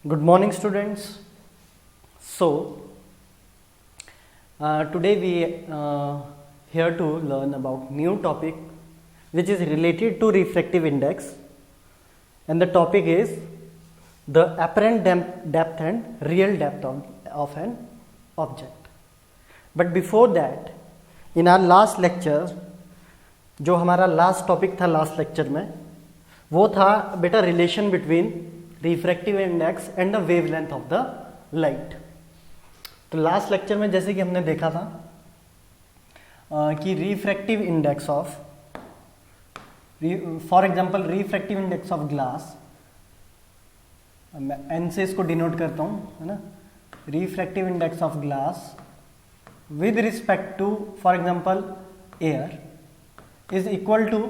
Good morning, students. So, today we here to learn about new topic which is related to refractive index, and the topic is the apparent depth and real depth of an object. But before that, in our last lecture, जो हमारा last topic था last lecture में, वो था बेटा relation between refractive index and the wavelength of the light. तो last lecture में जैसे कि हमने देखा था कि refractive index of, for example refractive index of glass, मैं एन से इसको डिनोट करता हूं, है ना। Refractive index of glass with respect to for example air is equal to,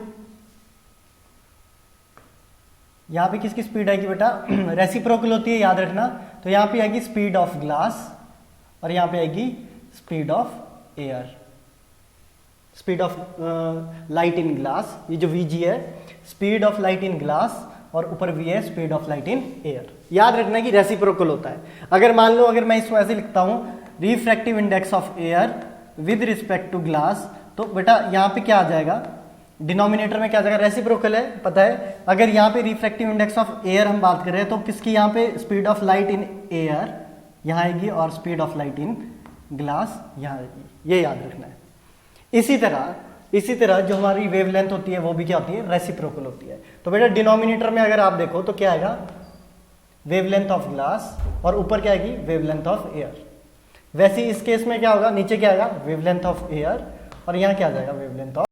यहां पे किसकी स्पीड आएगी बेटा, रेसिप्रोकल होती है याद रखना। तो यहां पे आएगी स्पीड ऑफ ग्लास और यहां पे आएगी speed of air, speed of light in glass. ये जो वीजी है speed of light in glass और ऊपर वी है speed of light in air. याद रखना कि रेसिप्रोकल होता है। अगर मान लो अगर मैं इसको ऐसे लिखता हूं refractive index of air with respect to glass, तो बेटा यहां पे क्या आ जाएगा, डिनोमिनेटर में क्या आ जाएगा, रेसिप्रोकल है पता है। अगर यहाँ पे रिफ्रैक्टिव इंडेक्स ऑफ एयर हम बात करें तो किसकी यहाँ पे speed of light in air यहाँ आएगी और speed of light in glass यहाँ आएगी, ये याद रखना है। इसी तरह जो हमारी वेवलेंथ होती है वो भी क्या होती है, रेसिप्रोकल होती है। तो बेटा डिनोमिनेटर में अगर आप देखो तो क्या आएगा, वेवलेंथ ऑफ ग्लास और ऊपर क्या आएगी, वेवलेंथ ऑफ एयर। वैसे इस केस में क्या होगा, नीचे क्या आएगा, वेवलेंथ ऑफ एयर और यहाँ क्या आ जाएगा, वेवलेंथ ऑफ।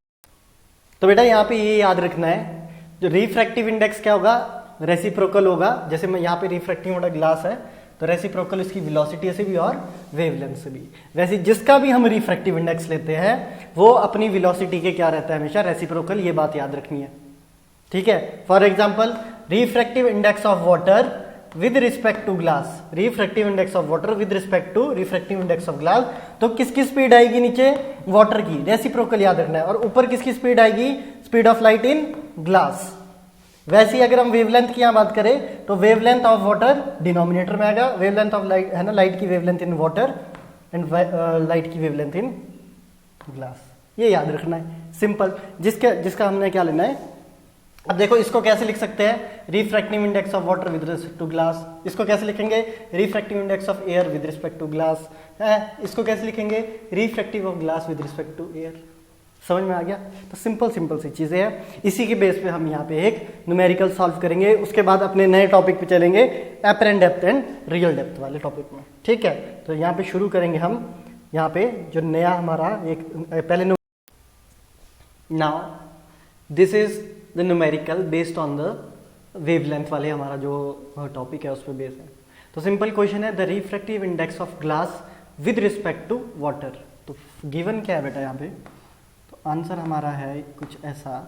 तो बेटा यहाँ पे ये याद रखना है, जो रिफ्रैक्टिव इंडेक्स क्या होगा, रेसिप्रोकल होगा। जैसे मैं यहाँ पे रिफ्रैक्टिंग वाला ग्लास है तो रेसिप्रोकल इसकी वेलोसिटी से भी और वेवलेंथ से भी। वैसे जिसका भी हम रिफ्रैक्टिव इंडेक्स लेते हैं वो अपनी वेलोसिटी के क्या रहता है, हमेशा रेसिप्रोकल। ये बात याद रखनी है, ठीक है। For example refractive index of water with respect to glass, refractive index of water with respect to refractive index of glass, तो किसकी स्पीड आएगी नीचे, वाटर की, रेसिप्रोकल याद रखना है। और ऊपर किसकी स्पीड आएगी, speed of light in glass. वैसे ही अगर हम वेवलेंथ की यहां बात करें तो वेवलेंथ ऑफ वाटर डिनोमिनेटर में आएगा, वेवलेंथ ऑफ लाइट है ना, लाइट की wavelength in water and light की वेवलेंथ इन ग्लास। ये याद रखना है, सिंपल। जिसका हमने क्या लेना है। अब देखो इसको कैसे लिख सकते हैं, refractive index of water with respect to glass. इसको कैसे लिखेंगे, refractive index of air with respect to glass है। इसको कैसे लिखेंगे, refractive of glass with respect to air. समझ में आ गया। तो सिंपल सी चीजें हैं। इसी के बेस पे हम यहाँ पे एक न्यूमेरिकल सॉल्व करेंगे, उसके बाद अपने नए टॉपिक पे चलेंगे, apparent depth and real depth वाले टॉपिक में, ठीक है। तो यहाँ पे शुरू करेंगे हम, यहाँ पे जो नया हमारा एक पहले now this is the numerical based on the wavelength वाले हमारा जो टॉपिक है उस पर बेस है। तो सिंपल क्वेश्चन है, the refractive index of glass with respect to water. तो गिवन क्या है बेटा यहाँ पे, तो आंसर हमारा है कुछ ऐसा।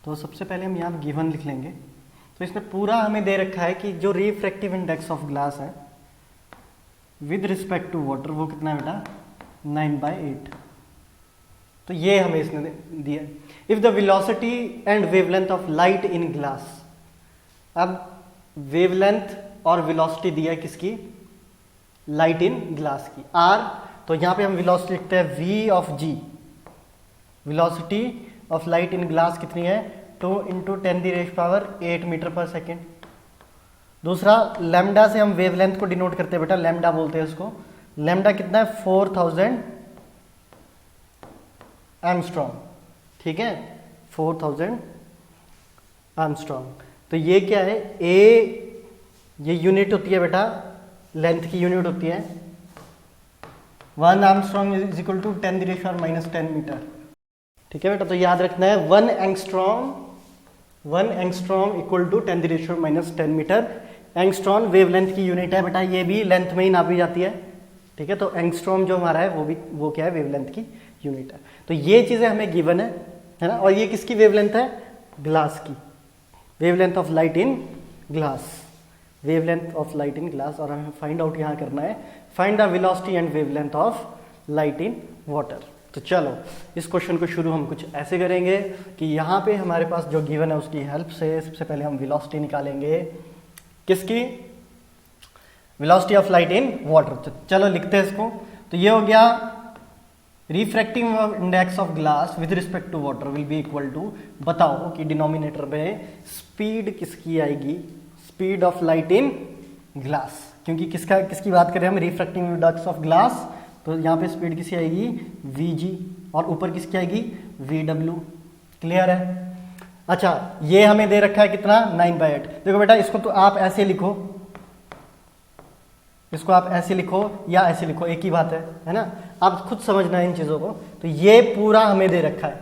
तो सबसे पहले हम यहाँ गिवन लिख लेंगे। तो इसमें पूरा हमें दे रखा है कि जो रिफ्रैक्टिव इंडेक्स ऑफ ग्लास है विद रिस्पेक्ट टू वाटर वो कितना है बेटा, 9/8। तो ये हमें इसने दिया। If the velocity and wavelength of light in glass, अब वेवलेंथ और वेलोसिटी दिया है किसकी, लाइट इन ग्लास की, आर। तो यहां पे हम वेलोसिटी लिखते हैं v of g। Velocity of light in glass कितनी है, 2 × 10⁸ मीटर पर सेकेंड। दूसरा लैम्डा से हम वेवलेंथ को डिनोट करते हैं बेटा, लैम्डा बोलते हैं उसको। लैम्डा कितना है, 4000 एंगस्ट्रॉम, ठीक है, 4000 एंगस्ट्रॉम। तो ये क्या है, ए ये यूनिट होती है बेटा, लेंथ की यूनिट होती है। 1 angstrom is equal to 10⁻⁻10 metre, ठीक है बेटा। तो याद रखना है 1 angstrom equal to 10⁻⁻10 metre. Angstrom wavelength की यूनिट है बेटा, ये भी लेंथ में ही नापी जाती है, ठीक है। तो एंगस्ट्रॉम जो हमारा है वो क्या है, वेवलेंथ की यूनिट है। तो ये चीजें हमें गिवन है ना। और ये किसकी वेवलेंथ है, ग्लास की, wavelength of light in glass, wavelength of light in glass. और हमें फाइंड आउट यहाँ करना है, find the velocity and wavelength of light in water. तो चलो इस क्वेश्चन को शुरू हम कुछ ऐसे करेंगे कि यहाँ पे हमारे पास जो गिवन है उसकी हेल्प से सबसे पहले हम वेलोसिटी निकालेंगे। किसकी? Velocity of light in water. चलो लिखते हैं इसको। तो ये हो गया refractive index of glass with respect to water will be equal to, बताओ कि डिनोमिनेटर में स्पीड किसकी आएगी? Speed of light in glass, क्योंकि किसकी बात करें हम? रिफ्रैक्टिव इंडेक्स ऑफ ग्लास, तो यहाँ पे स्पीड किसकी आएगी? Vg, और ऊपर किसकी आएगी? Vw। क्लियर है? अच्छा, ये हमें दे रखा है कितना? 9/8। देखो बेटा, इसको तो आप ऐसे लिखो, इसको आप ऐसे लिखो या ऐसे लिखो, एक ही बात है ना? आप खुद समझना है इन चीजों को। तो ये पूरा हमें दे रखा है,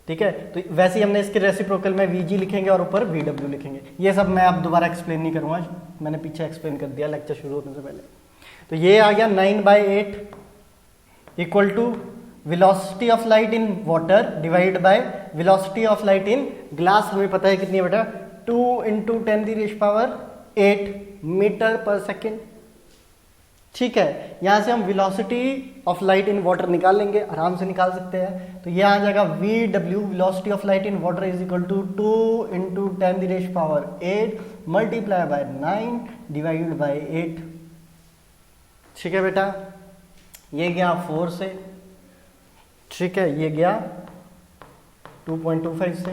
ठीक है? तो वैसे ही हमने इसके रेसिप्रोकल में Vg लिखेंगे और ऊपर Vw लिखेंगे। ये सब मैं अब दोबारा एक्सप्लेन नहीं करूंगा, मैंने पीछे एक्सप्लेन कर दिया लेक्चर शुरू होने से पहले। तो ये आ गया 9/8 equal to velocity of light in water divide by velocity of light in glass. हमें पता है कितनी है बेटा? 2 × 10⁸ मीटर पर सेकेंड। ठीक है, यहां से हम velocity of light in water निकाल लेंगे, आराम से निकाल सकते हैं। तो ये आ जाएगा VW, velocity of light in water is equal to 2 × 10⁸ multiply by 9 divide by 8। ठीक है बेटा, ये गया 4 से, ठीक है, ये गया 2.25 से।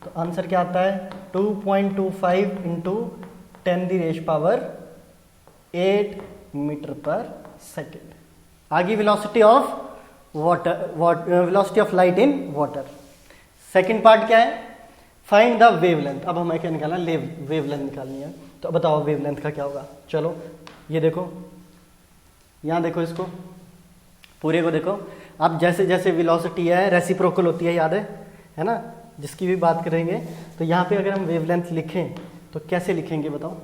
तो आंसर क्या आता है? 2.25 × 10⁸ मीटर पर सेकेंड। आगे velocity of water, velocity of light in water. Second part क्या है? Find the wavelength. अब हमें क्या निकालना? वेवलेंथ निकालनी है। तो बताओ वेवलेंथ का क्या होगा? चलो ये देखो, यहां देखो, इसको पूरे को देखो। अब जैसे जैसे वेलोसिटी है रेसिप्रोकल होती है, याद है ना? जिसकी भी बात करेंगे, तो यहाँ पे अगर हम वेवलेंथ लिखें तो कैसे लिखेंगे बताओ?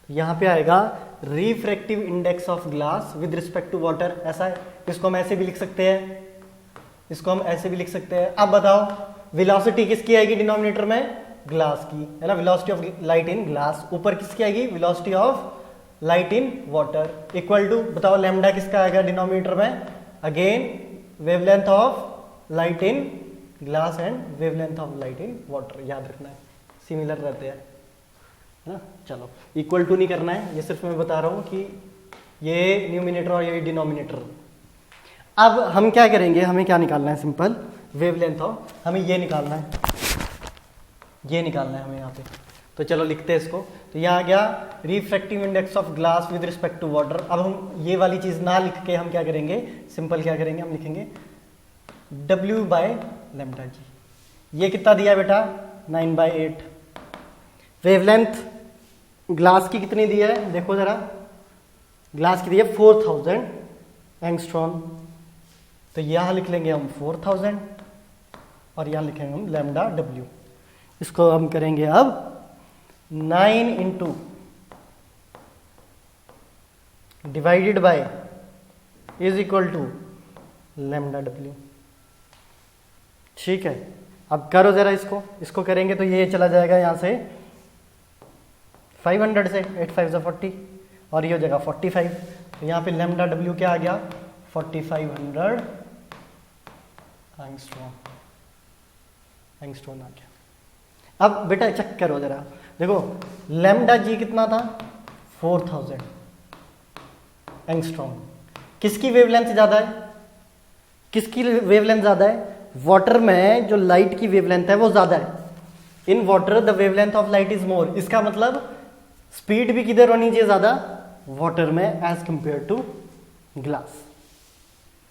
यहाँ पे आएगा refractive index of glass with respect to water, ऐसा है। इसको हम ऐसे भी लिख सकते हैं, इसको हम ऐसे भी लिख सकते हैं। अब बताओ वेलोसिटी किसकी आएगी डिनोमिनेटर में? ग्लास की, है ना? Velocity of light in glass. ऊपर किसकी आएगी? Velocity of light in water equal to, बताओ लैम्डा किसका आएगा डिनोमिनेटर में? Again wavelength of light in glass and wavelength of light in water. याद रखना है, सिमिलर रहते हैं ना? चलो, इक्वल टू नहीं करना है, ये सिर्फ मैं बता रहा हूं कि ये न्यूमिनेटर और ये डिनोमिनेटर। अब हम क्या करेंगे? हमें क्या निकालना है? सिंपल वेवलेंथ ऑफ, हमें ये निकालना है, ये निकालना है हमें यहाँ पे। तो चलो लिखते हैं इसको। तो यहाँ आ गया refractive index of glass with respect to water. अब हम ये वाली चीज ना लिख के हम क्या करेंगे? सिंपल क्या करेंगे? हम लिखेंगे W/λg। ये कितना दिया बेटा? 9/8। वेवलेंथ ग्लास की कितनी दी है? देखो जरा, ग्लास की दी है 4000 एंगस्ट्रॉम। तो यहां लिख लेंगे हम 4000 और यहां लिखेंगे हम λW। इसको हम करेंगे अब 9 × divided by is equal to λW। ठीक है, अब करो जरा इसको, इसको करेंगे तो ये चला जाएगा यहां से 500 से, 8 5 40 और ये हो जाएगा 45। तो यहाँ पे λW क्या आ गया? 4500 एंगस्ट्रॉम आ गया। अब बेटा चेक करो जरा, देखो λg कितना था? 4000 एंगस्ट्रॉम। किसकी वेवलेंथ ज्यादा है? किसकी वेवलेंथ ज्यादा है? वाटर में जो लाइट की वेवलेंथ है वो ज्यादा है। In water the wavelength of light is more. इसका मतलब स्पीड भी किधर होनी चाहिए? ज्यादा वाटर में एज कंपेयर टू ग्लास।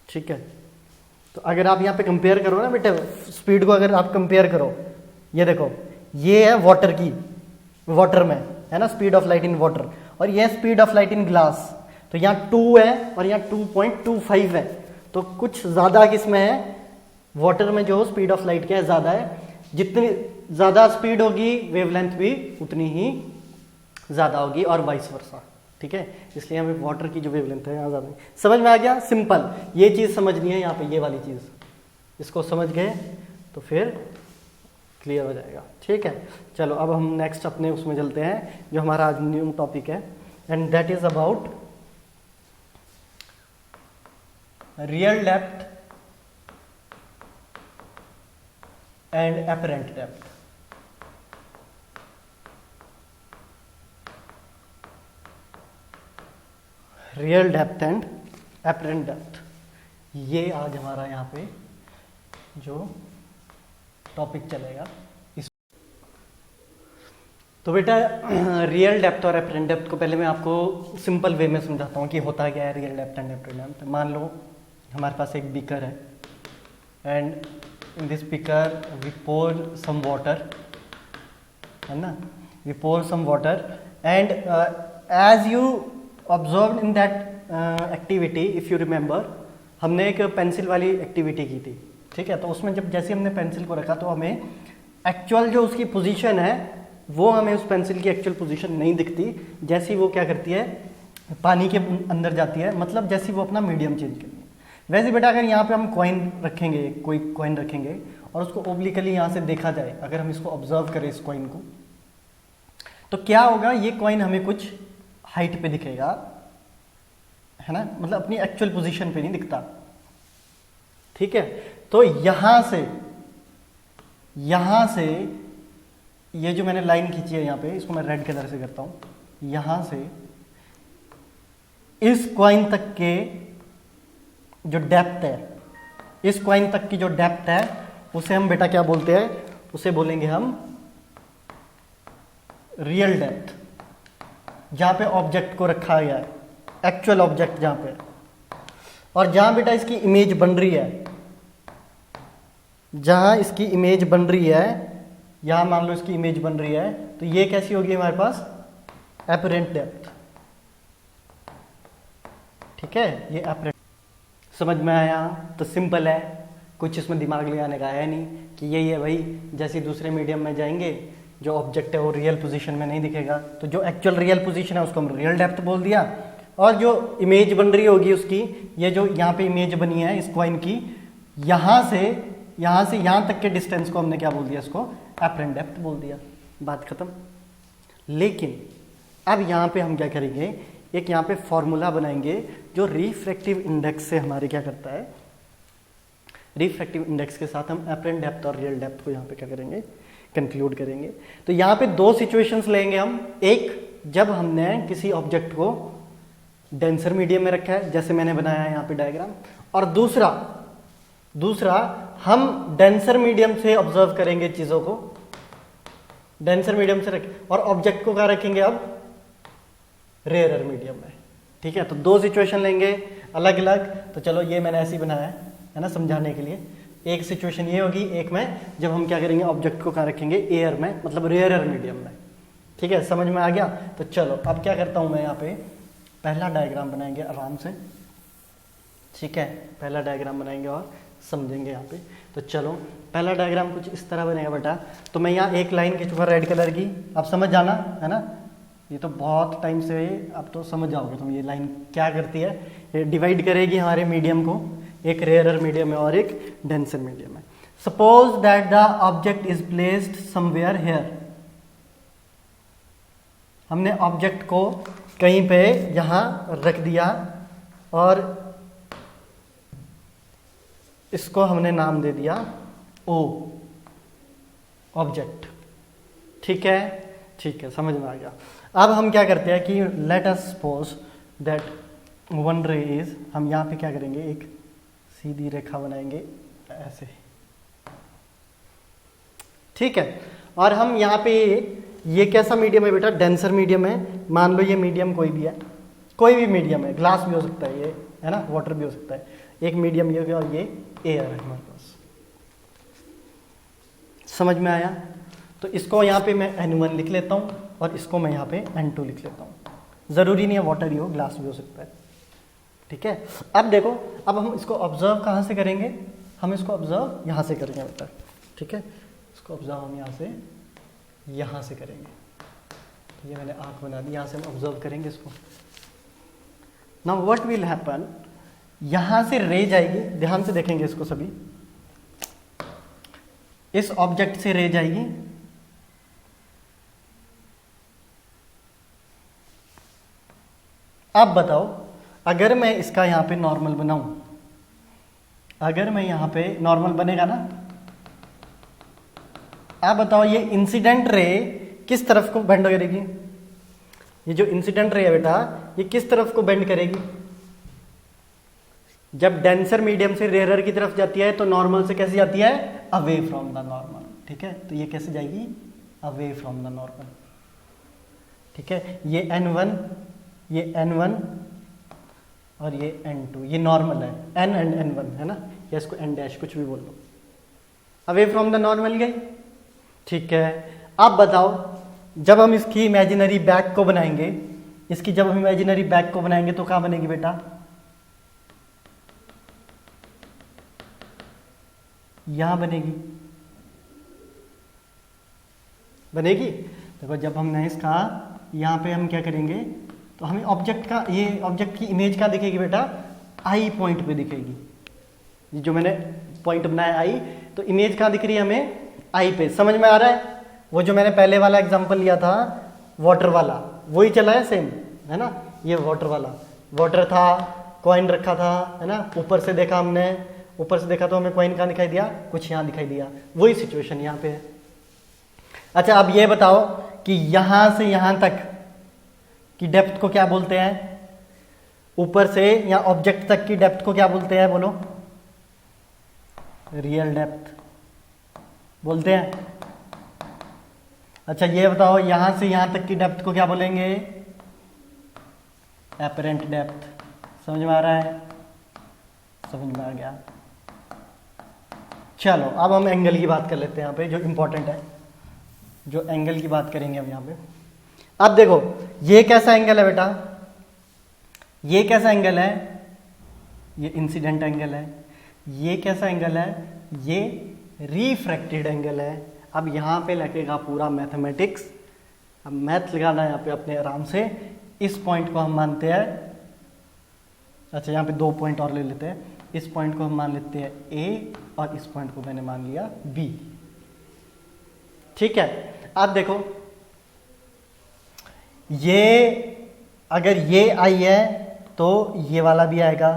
ठीक है, तो अगर आप यहाँ पे कंपेयर करो ना बेटे, स्पीड को अगर आप कंपेयर करो, ये देखो, ये है वाटर की, वाटर में है ना speed of light in water, और ये speed of light in glass. तो यहाँ 2 है और यहाँ 2.25 है। तो कुछ ज्यादा किसमें है? वाटर में जो स्पीड ऑफ लाइट क्या है? ज्यादा है। जितनी ज्यादा स्पीड होगी वेवलेंथ भी उतनी ही ज्यादा होगी और वाइस वर्सा। ठीक है, इसलिए हमें वाटर की जो वेवलेंथ है यहाँ ज्यादा। समझ में आ गया? सिंपल ये चीज समझनी है यहाँ पे, ये वाली चीज, इसको समझ गए तो फिर क्लियर हो जाएगा। ठीक है, चलो अब हम नेक्स्ट अपने उसमें चलते हैं जो हमारा आज न्यू टॉपिक है, and that is about real depth and apparent depth. Real depth and apparent depth, ये आज हमारा यहाँ पे जो टॉपिक चलेगा। इस तो बेटा रियल डेप्थ और एपरेंट डेप्थ को पहले मैं आपको सिंपल वे में समझाता हूँ कि होता क्या है real depth and apparent depth. मान लो हमारे पास एक बीकर है and in this beaker we pour some water, है ना, we pour some water and as you observe in that activity, if you remember, हमने एक पेंसिल वाली एक्टिविटी की थी, ठीक है। तो उसमें जब जैसे हमने पेंसिल को रखा तो हमें एक्चुअल जो उसकी पोजीशन है वो हमें उस पेंसिल की एक्चुअल पोजीशन नहीं दिखती, जैसी वो क्या करती है पानी के अंदर जाती है, मतलब जैसी वो अपना मीडियम चेंज करती है। वैसे बेटा अगर यहाँ पे हम कॉइन रखेंगे, कोई कॉइन रखेंगे और उसको ओब्लिकली यहाँ से देखा जाए, अगर हम इसको ऑब्जर्व करें इस कॉइन को, तो क्या होगा, ये कॉइन हमें कुछ हाइट पे दिखेगा, है ना, मतलब अपनी एक्चुअल पोजीशन पे नहीं दिखता, ठीक है। तो यहां से ये जो मैंने लाइन खींची है यहाँ पे, इसको मैं रेड कलर से करता हूं, यहां से इस कॉइन तक के जो डेप्थ है, इस कॉइन तक की जो डेप्थ है उसे हम बेटा क्या बोलते हैं, उसे बोलेंगे हम रियल डेप्थ, जहां पे ऑब्जेक्ट को रखा गया है, एक्चुअल ऑब्जेक्ट जहां पे, और जहां बेटा इसकी इमेज बन रही है, जहां इसकी इमेज बन रही है, यहां मान लो इसकी इमेज बन रही है, तो ये कैसी होगी हमारे पास एपरेंट डेप्थ, ठीक है। ये एपरेंट, समझ में आया? तो सिंपल है, कुछ इसमें दिमाग लगाने का है नहीं कि यही है भाई, जैसे दूसरे मीडियम में जाएंगे जो ऑब्जेक्ट है वो रियल पोजीशन में नहीं दिखेगा, तो जो एक्चुअल रियल पोजीशन है उसको हम रियल डेप्थ बोल दिया, और जो इमेज बन रही होगी उसकी, ये जो यहाँ पे इमेज बनी है इस कॉइन की, यहाँ से यहाँ तक के डिस्टेंस को हमने क्या बोल दिया, इसको एपरेंट डेप्थ बोल दिया, बात खत्म। लेकिन अब यहाँ पे हम क्या करेंगे, एक यहाँ पे फॉर्मूला बनाएंगे जो रिफ्रैक्टिव इंडेक्स से हमारे क्या करता है, रिफ्रैक्टिव इंडेक्स के साथ हम एपरेंट डेप्थ और रियल डेप्थ को यहाँ पे क्या करेंगे, कंक्लूड करेंगे। तो यहाँ पे दो सिचुएशंस लेंगे हम, एक जब हमने किसी ऑब्जेक्ट को डेंसर मीडियम में रखा है, जैसे मैंने बनाया है यहाँ पे डायग्राम, और दूसरा हम डेंसर मीडियम से ऑब्जर्व करेंगे चीजों को, डेंसर मीडियम से रखें, और ऑब्जेक्ट को कहाँ रखेंगे अब, रेयरर मीडियम में, ठीक है। तो दो सिचुएशन लेंगे अलग अलग। तो चलो ये मैंने ऐसे ही बनाया है ना, समझाने के लिए। एक सिचुएशन ये होगी, एक में जब हम क्या करेंगे, ऑब्जेक्ट को कहाँ रखेंगे, एयर में, मतलब रेयरर मीडियम में, ठीक है। समझ में आ गया? तो चलो अब क्या करता हूं मैं, यहाँ पे पहला डायग्राम बनाएंगे आराम से, ठीक है, पहला डायग्राम बनाएंगे और समझेंगे यहाँ पे। तो चलो पहला डायग्राम कुछ इस तरह बनेगा बेटा। तो मैं यहाँ एक लाइन खींचूंगा रेड कलर की, आप समझ जाना, है ना, ये तो बहुत टाइम से, अब तो समझ जाओगे तुम ये लाइन क्या करती है। ये डिवाइड करेगी हमारे मीडियम को, एक रेयरर मीडियम है और एक डेंसर मीडियम है। Suppose that the object is placed somewhere here, हमने ऑब्जेक्ट को कहीं पे यहां रख दिया और इसको हमने नाम दे दिया ओ ऑब्जेक्ट, ठीक है, ठीक है, समझ में आ गया। अब हम क्या करते हैं कि let us suppose that one रे इज, हम यहाँ पे क्या करेंगे, एक सीधी रेखा बनाएंगे ऐसे, ठीक है। और हम यहाँ पे ये कैसा मीडियम है बेटा, डेंसर मीडियम है। मान लो ये मीडियम कोई भी है, कोई भी मीडियम है, ग्लास भी हो सकता है ये, है ना, वाटर भी हो सकता है, एक मीडियम ये हो गया और ये एयर है हमारे पास। समझ में आया? तो इसको यहाँ पे मैं N1 लिख लेता हूँ और इसको मैं यहाँ पे N2 लिख लेता हूँ। ज़रूरी नहीं है वाटर ही हो, ग्लास भी हो सकता है, ठीक है। अब देखो, अब हम इसको ऑब्जर्व कहाँ से करेंगे, हम इसको ऑब्जर्व यहाँ से करेंगे बेटा, ठीक है। इसको ऑब्जर्व हम यहाँ से करेंगे। ये मैंने आँख बना दी, यहाँ से हम ऑब्जर्व करेंगे इसको। नाउ व्हाट विल हैपन, यहाँ से रे जाएगी, ध्यान से देखेंगे इसको सभी, इस ऑब्जेक्ट से रे जाएगी, अब बताओ अगर मैं इसका यहां पे नॉर्मल बनाऊं, अगर मैं यहां पे नॉर्मल बनेगा ना, अब बताओ ये इंसिडेंट रे किस तरफ को बेंड करेगी, ये जो इंसिडेंट रे है बेटा, ये किस तरफ को बेंड करेगी? जब डेंसर मीडियम से रेयरर की तरफ जाती है तो नॉर्मल से कैसे जाती है? Away from the normal. ठीक है, तो ये कैसे जाएगी? Away from the normal. ठीक है, ये n1, ये n1 और ये n2, ये नॉर्मल है, n एंड n1 है ना, या इसको n डैश कुछ भी बोल लो। अवे फ्रॉम द नॉर्मल गई। ठीक है, अब बताओ जब हम इसकी इमेजिनरी बैक को बनाएंगे, इसकी जब हम इमेजिनरी बैक को बनाएंगे तो कहां बनेगी बेटा? यहां बनेगी। बनेगी। देखो जब हमने इसका यहां पे हम क्या करेंगे, तो हमें ऑब्जेक्ट का, ये ऑब्जेक्ट की इमेज कहां दिखेगी बेटा? आई पॉइंट पे दिखेगी। ये जो मैंने पॉइंट बनाया आई, तो इमेज कहां दिख रही है हमें? आई पे। समझ में आ रहा है? वो जो मैंने पहले वाला एग्जांपल लिया था वाटर वाला, वही चला है सेम, है ना। ये वाटर वाला, वाटर था, कॉइन रखा था, है ना, ऊपर से देखा हमने, ऊपर से देखा तो हमें कॉइन कहां दिखाई दिया? कुछ यहां दिखाई दिया। वही सिचुएशन यहां पे है। अच्छा अब ये बताओ कि यहां से यहां तक की डेप्थ को क्या बोलते हैं? ऊपर से या ऑब्जेक्ट तक की डेप्थ को क्या बोलते हैं? बोलो। रियल डेप्थ बोलते हैं। अच्छा ये बताओ यहां से यहां तक की डेप्थ को क्या बोलेंगे? Apparent depth. समझ में आ रहा है? समझ में आ गया। चलो अब हम एंगल की बात कर लेते हैं यहाँ पे, जो इंपॉर्टेंट है, जो एंगल की बात करेंगे हम यहाँ पे। अब देखो ये कैसा एंगल है बेटा? ये कैसा एंगल है? ये इंसिडेंट एंगल है। ये कैसा एंगल है? ये रिफ्रैक्टेड एंगल है। अब यहाँ पे लगेगा पूरा मैथमेटिक्स। अब मैथ लगाना है यहाँ पे अपने आराम से। इस पॉइंट को हम मानते हैं, अच्छा यहाँ पे 2 पॉइंट और ले लेते हैं। इस पॉइंट को हम मान लेते हैं ए, और इस पॉइंट को मैंने मान लिया बी। ठीक है, अब देखो ये अगर ये आई है तो ये वाला भी आएगा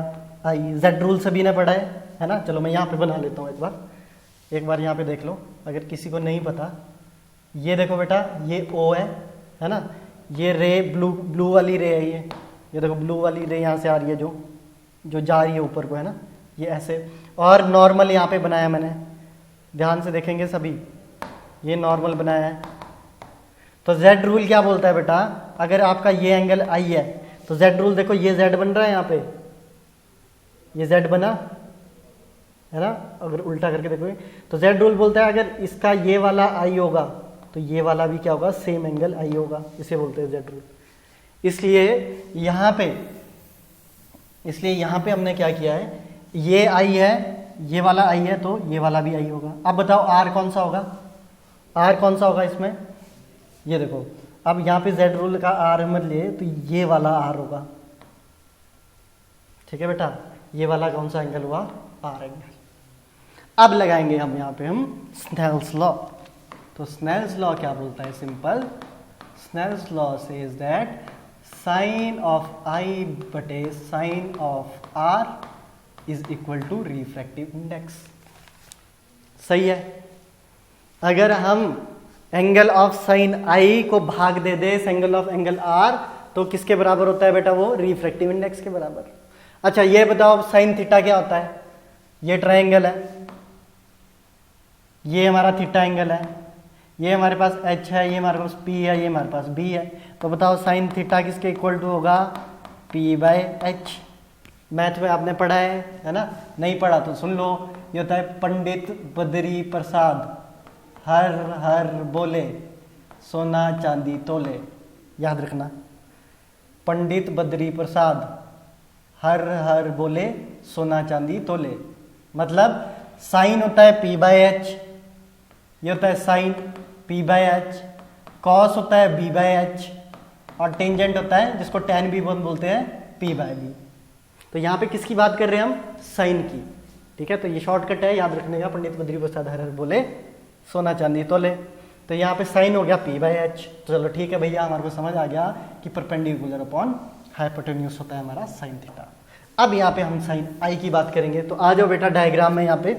आई। जेड रूल सभी ने पढ़ा है ना। चलो मैं यहाँ पे बना लेता हूँ एक बार यहाँ पे देख लो, अगर किसी को नहीं पता। ये देखो बेटा, ये ओ है ना, ये रे ब्लू वाली रे है। ये देखो ब्लू वाली रे यहाँ से आ रही है, जो जा रही है ऊपर को, है ना, ये ऐसे। और नॉर्मल यहाँ पे बनाया मैंने, ध्यान से देखेंगे सभी, ये नॉर्मल बनाया है। तो जेड रूल क्या बोलता है बेटा? अगर आपका ये एंगल आई है तो जेड रूल देखो, ये जेड बन रहा है यहाँ पे, ये जेड बना है ना। अगर उल्टा करके देखो तो जेड रूल बोलता है अगर इसका ये वाला आई होगा तो ये वाला भी क्या होगा? सेम एंगल आई होगा। इसे बोलते हैं जेड रूल। इसलिए यहाँ पे हमने क्या किया है, ये आई है, ये वाला आई है, तो ये वाला भी आई होगा। अब बताओ आर कौन सा होगा? आर कौन सा होगा इसमें? ये देखो, अब यहाँ पे जेड रूल का आर मत लिए तो ये वाला आर होगा। ठीक है बेटा, ये वाला कौन सा एंगल हुआ? R angle. अब लगाएंगे हम यहाँ पे स्नेल्स लॉ। तो स्नेल्स लॉ क्या बोलता है? Simple, Snell's law says that sine of I बटे sine of R is equal to refractive index. सही है। अगर हम एंगल ऑफ साइन आई को भाग दे दे एंगल ऑफ एंगल आर, तो किसके बराबर होता है बेटा? वो रिफ्रैक्टिव इंडेक्स के बराबर। अच्छा ये बताओ साइन थीटा क्या होता है? ये ट्रायंगल है, ये हमारा थीटा एंगल है, ये हमारे पास h है, ये हमारे पास p है, ये हमारे पास b है। तो बताओ साइन थीटा किसके इक्वल टू होगा? p/h। मैथ में आपने पढ़ा है ना? नहीं पढ़ा तो सुन लो। ये होता है पंडित बद्री प्रसाद हर हर बोले सोना चांदी तोले। याद रखना, पंडित बद्री प्रसाद हर हर बोले सोना चांदी तोले। मतलब साइन होता है p/h, ये होता है साइन p/h, कॉस होता है b/h, और टेंजेंट होता है जिसको tan भी बोलते हैं p/b। तो यहाँ पे किसकी बात कर रहे हैं हम? साइन की। ठीक है, तो ये शॉर्टकट है याद रखने का, पंडित बद्री प्रसाद हर हर बोले सोना चांदी तोले। तो यहाँ पे साइन हो गया p/h। तो चलो ठीक है भैया, हमारे को समझ आ गया कि परपेंडिकुलर अपॉन हाइपोटेन्यूज होता है हमारा साइन थीटा। अब यहाँ पे हम साइन आई की बात करेंगे। तो आ जाओ बेटा डायग्राम में यहाँ पे।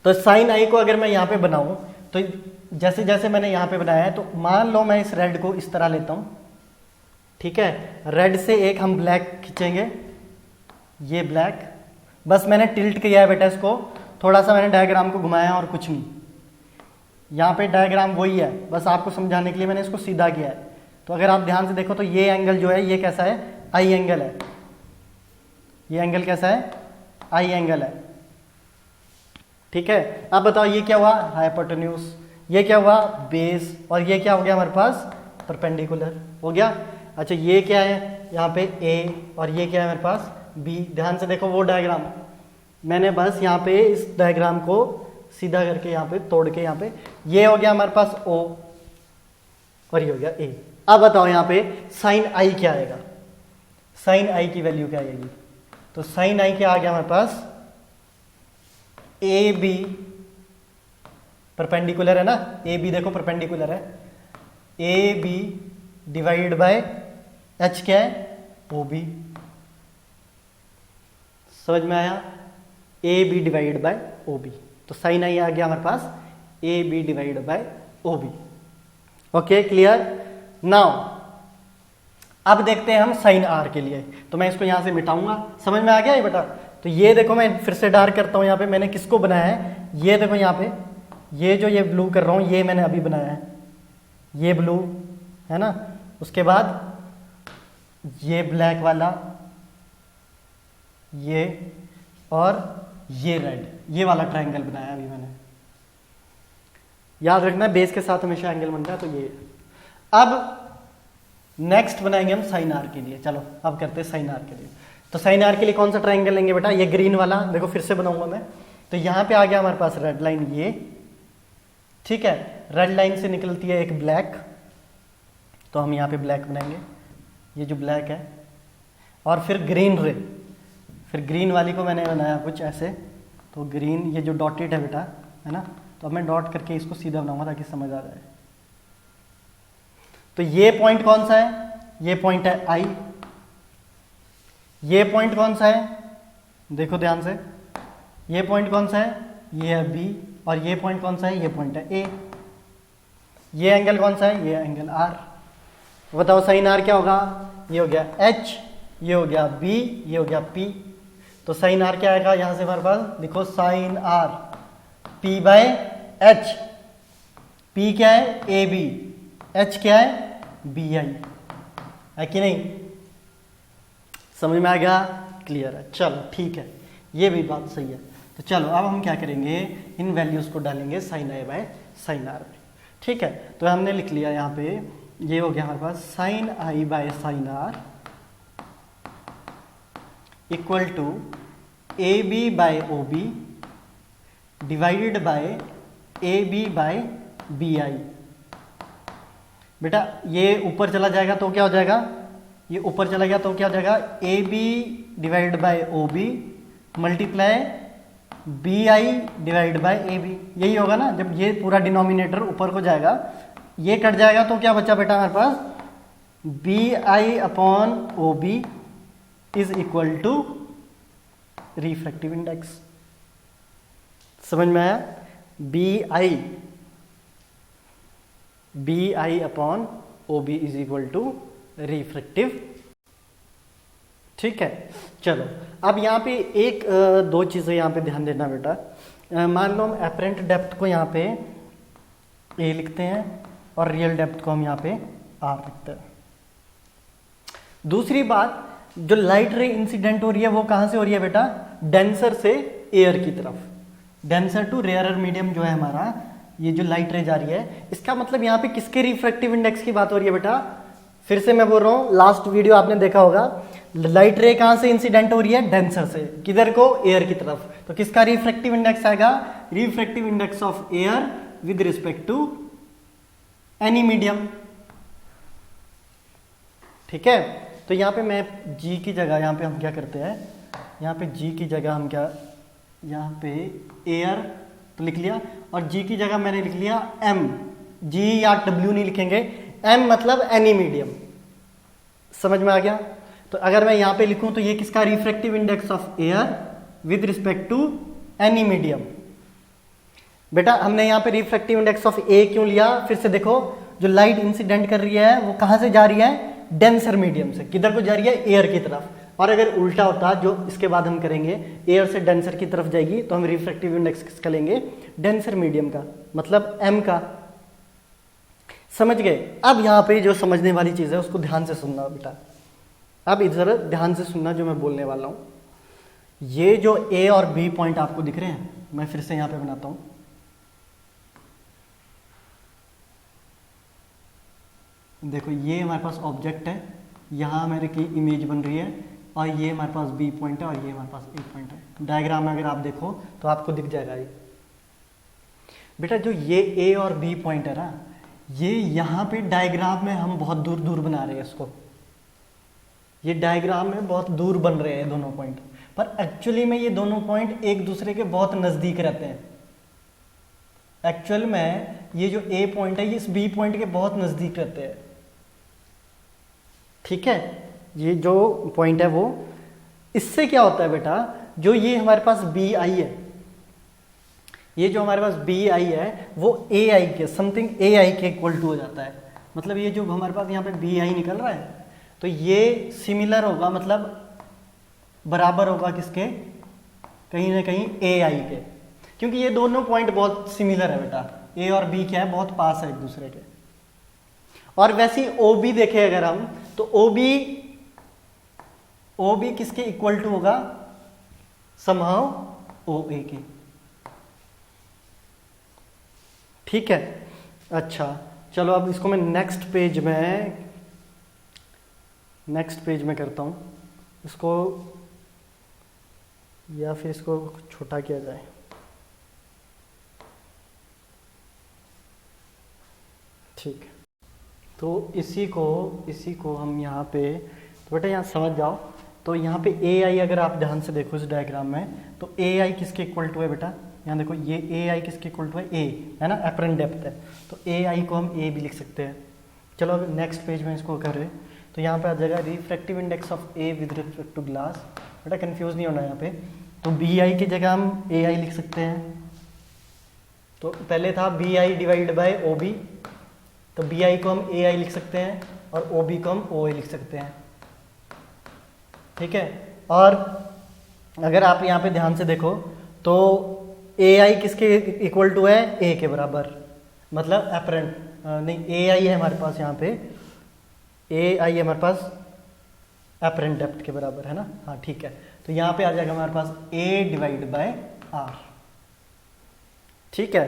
तो साइन आई को अगर मैं यहाँ पे बनाऊं तो जैसे जैसे मैंने यहाँ पे बनाया है, तो मान लो मैं इस रेड को इस तरह लेता हूँ, ठीक है, रेड से एक हम ब्लैक खींचेंगे, ये ब्लैक, बस मैंने टिल्ट किया है बेटा इसको, थोड़ा सा मैंने डायग्राम को घुमाया और कुछ नहीं। यहाँ पे डायग्राम वही है, बस आपको समझाने के लिए मैंने इसको सीधा किया है। तो अगर आप ध्यान से देखो तो ये एंगल जो है ये कैसा है, आई एंगल है। ये एंगल कैसा है, आई एंगल है। ठीक है, अब बताओ ये क्या हुआ, हाइपोटेन्यूज, ये क्या हुआ, बेस, और ये क्या हो गया हमारे पास, परपेंडिकुलर हो गया। अच्छा ये क्या है, यहाँ पे ए, और ये क्या है हमारे पास, बी। ध्यान से देखो वो डायग्राम, मैंने बस यहाँ पे इस डायग्राम को सीधा करके यहाँ पे तोड़ के, यहाँ पे ये हो गया हमारे पास ओ, और ये हो गया ए। अब बताओ यहाँ पे साइन आई क्या आएगा, साइन आई की वैल्यू क्या आएगी, तो साइन आई क्या आ गया हमारे पास, ए बी, परपेंडिकुलर है ना, ए बी देखो परपेंडिकुलर है, A B divide by H क्या है, ओ बी। समझ में आया, A B divide by O B, तो साइन आई आ गया हमारे पास A B divide by O B. Okay clear. Now अब देखते हैं हम साइन आर के लिए, तो मैं इसको यहां से मिटाऊंगा, समझ में आ गया ये बेटा। तो ये देखो मैं फिर से डार्क करता हूं, यहाँ पे मैंने किसको बनाया है, ये देखो यहाँ पे, ये जो ये ब्लू कर रहा हूं ये मैंने अभी बनाया है, ये ब्लू है ना, उसके बाद ये ब्लैक वाला, ये, और ये रेड, ये वाला ट्रायंगल बनाया अभी मैंने। याद रखना बेस के साथ हमेशा एंगल बनता है, तो ये। अब नेक्स्ट बनाएंगे हम साइन आर के लिए, चलो अब करते हैं साइन आर के लिए। तो साइन आर के लिए कौन सा ट्रायंगल लेंगे बेटा, ये ग्रीन वाला, देखो फिर से बनाऊंगा मैं। तो यहां पे आ गया हमारे पास रेड लाइन ये, ठीक है, रेड लाइन से निकलती है एक ब्लैक, तो हम यहाँ पे ब्लैक बनाएंगे, ये जो ब्लैक है, और फिर ग्रीन रे, फिर ग्रीन वाली को मैंने बनाया कुछ ऐसे, तो ग्रीन, ये जो डॉटेड है बेटा, है ना, तो अब मैं डॉट करके इसको सीधा बनाऊंगा ताकि समझ आ जाए। तो ये पॉइंट कौन सा है, ये पॉइंट है आई, ये पॉइंट कौन सा है, देखो ध्यान से, ये पॉइंट कौन सा है, ये है बी, और ये पॉइंट कौन सा है, ये पॉइंट है ए। ये एंगल कौन सा है, ये एंगल आर। बताओ साइन आर क्या होगा, ये हो गया एच, ये हो गया बी, ये हो गया पी। तो साइन आर क्या आएगा, यहां से हमारे पास लिखो sine r p by h, p क्या है, ए बी, एच क्या है, बी आई, है कि नहीं, समझ में आ गया, क्लियर है, चलो ठीक है, ये भी बात सही है। तो चलो अब हम क्या करेंगे, इन वैल्यूज को डालेंगे sine I by sine r में, ठीक है। तो हमने लिख लिया यहाँ पे, ये हो गया हमारे पास sine I by sine R equal to A B by O B divided by A B by B I. बेटा ये ऊपर चला जाएगा तो क्या हो जाएगा, ये ऊपर चला गया तो क्या हो जाएगा, A B divide by O B multiply B I divide by A B, यही होगा ना। जब ये पूरा डिनोमिनेटर ऊपर को जाएगा, ये कट जाएगा तो क्या बचा बेटा हमारे पास, B I upon O B is equal to refractive index. समझ में आया, B I upon O B is equal to refractive, ठीक है। चलो अब यहाँ पे एक दो चीजें यहाँ पे ध्यान देना बेटा। मान लो हम एपरेंट डेप्थ को यहाँ पे ए लिखते हैं और रियल डेप्थ को हम यहाँ पे आर लिखते हैं। दूसरी बात, जो लाइट रे इंसिडेंट हो रही है वो कहाँ से हो रही है बेटा, डेंसर से एयर की तरफ, डेंसर टू रेयरर मीडियम जो है हमारा, ये जो लाइट रे जा रही है, इसका मतलब यहाँ पे किसके रिफ्रैक्टिव इंडेक्स की बात हो रही है बेटा। फिर से मैं बोल रहा हूँ, लास्ट वीडियो आपने देखा होगा, लाइट रे कहाँ से इंसिडेंट हो रही है, डेंसर से, किधर को, एयर की तरफ। तो किसका रिफ्रैक्टिव इंडेक्स आएगा, refractive index of air with respect to any medium, ठीक है। तो यहाँ पे मैं g की जगह, यहाँ पे हम क्या करते हैं, यहाँ पे g की जगह हम क्या, यहाँ पे एयर तो लिख लिया, और g की जगह मैंने लिख लिया m, g या w नहीं लिखेंगे, m मतलब एनी मीडियम। समझ में आ गया। तो अगर मैं यहाँ पे लिखूं तो ये किसका, refractive index of air with respect to any medium. बेटा हमने यहाँ पे रिफ्रैक्टिव इंडेक्स ऑफ ए क्यों लिया, फिर से देखो, जो लाइट इंसिडेंट कर रही है वो कहाँ से जा रही है, डेंसर मीडियम से, किधर को जा रही है, एयर की तरफ। और अगर उल्टा होता, जो इसके बाद हम करेंगे, एयर से डेंसर की तरफ जाएगी, तो हम रिफ्रैक्टिव इंडेक्स किसका लेंगे, डेंसर मीडियम का, मतलब m का। समझ गए। अब यहाँ पे जो समझने वाली चीज है उसको ध्यान से सुनना बेटा। अब इधर ध्यान से सुनना जो मैं बोलने वाला हूँ। ये जो a और b पॉइंट आपको दिख रहे हैं, मैं फिर से यहाँ पे बनाता हूँ। देखो ये हमारे पास ऑब्जेक्ट है, यहाँ मेरे की इमेज बन रही है, और ये हमारे पास बी पॉइंट है और ये हमारे पास ए पॉइंट है। डायग्राम में अगर आप देखो तो आपको दिख जाएगा ये बेटा। जो ये ए और बी पॉइंट है ना, ये यहाँ पे डायग्राम में हम बहुत दूर दूर बना रहे हैं इसको, ये डायग्राम में बहुत दूर बन रहे हैं दोनों पॉइंट, पर एक्चुअली में ये दोनों पॉइंट एक दूसरे के बहुत नजदीक रहते हैं। एक्चुअल में ये जो ए पॉइंट है ये इस बी पॉइंट के बहुत नजदीक रहते हैं। ठीक है, ये जो पॉइंट है वो, इससे क्या होता है बेटा, जो ये हमारे पास बी आई है, ये जो हमारे पास बी आई है वो ए आई के समथिंग ए आई के इक्वल टू हो जाता है। मतलब ये जो हमारे पास यहाँ पे बी आई निकल रहा है, तो ये सिमिलर होगा, मतलब बराबर होगा किसके, कहीं ना कहीं ए आई के, क्योंकि ये दोनों पॉइंट बहुत सिमिलर है बेटा। ए और बी क्या है, बहुत पास है एक दूसरे के। और वैसे ओ बी देखें अगर हम, तो ओ बी किसके इक्वल टू होगा, समहाउ ओ ए के। ठीक है, अच्छा चलो अब इसको मैं नेक्स्ट पेज में करता हूं इसको, या फिर इसको छोटा किया जाए। ठीक है, तो इसी को हम यहाँ पे, तो बेटा यहाँ समझ जाओ। तो यहाँ पे ए आई अगर आप ध्यान से देखो इस डायग्राम में, तो ए आई किसके इक्वल टू है बेटा, यहाँ देखो ये ए आई किसके इक्वल टू है, ए है ना, एपरेंट डेप्थ है, तो ए आई को हम ए भी लिख सकते हैं। चलो अब नेक्स्ट पेज में इसको करें, तो यहाँ पे आ जाएगा refractive index of a with respect to glass. बेटा कंफ्यूज नहीं होना यहाँ पे, तो बी आई की जगह हम ए आई लिख सकते हैं। तो पहले था B I divide by O B, तो बी आई को हम ए आई लिख सकते हैं और ओ बी को हम ओ ए लिख सकते हैं। ठीक है, और अगर आप यहाँ पे ध्यान से देखो तो ए आई किसके इक्वल टू है, ए के बराबर, मतलब एपरेंट नहीं, ए आई है हमारे पास यहाँ पे, ए आई है हमारे पास एपरेंट डेप्थ के बराबर है ना। हाँ ठीक है, तो यहाँ पे आ जाएगा हमारे पास ए डिवाइड बाय आर। ठीक है,